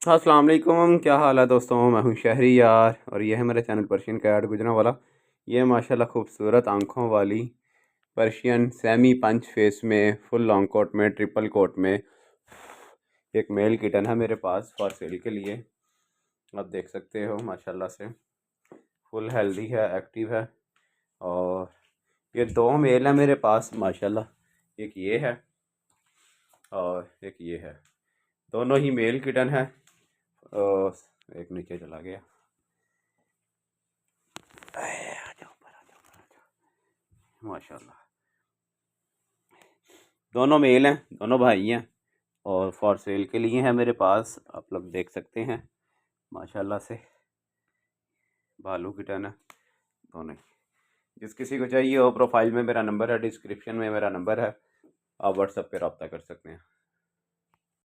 अस्सलाम वालेकुम, क्या हाल है दोस्तों। मैं हूं शहरी यार और ये है मेरा चैनल पर्शियन कैट गुजरांवाला। ये माशाल्लाह खूबसूरत आंखों वाली पर्शियन सेमी पंच फेस में फुल लॉन्ग कोट में ट्रिपल कोट में एक मेल किटन है मेरे पास फॉर सेल के लिए। आप देख सकते हो माशाल्लाह से फुल हेल्दी है, एक्टिव है। और ये दो मेल है मेरे पास माशाल्लाह। एक ये है और एक ये है। दोनों ही मेल किटन है। और एक नीचे चला गया। आ जाओ ऊपर, आ जाओ ऊपर, आ जाओ। माशाल्लाह दोनों मेल हैं, दोनों भाई हैं और फॉर सेल के लिए हैं मेरे पास। आप लोग देख सकते हैं माशाल्लाह से भालू की टन है दोनों ही। जिस किसी को चाहिए हो प्रोफाइल में मेरा नंबर है, डिस्क्रिप्शन में मेरा नंबर है, आप व्हाट्सएप पे रब्ता कर सकते हैं।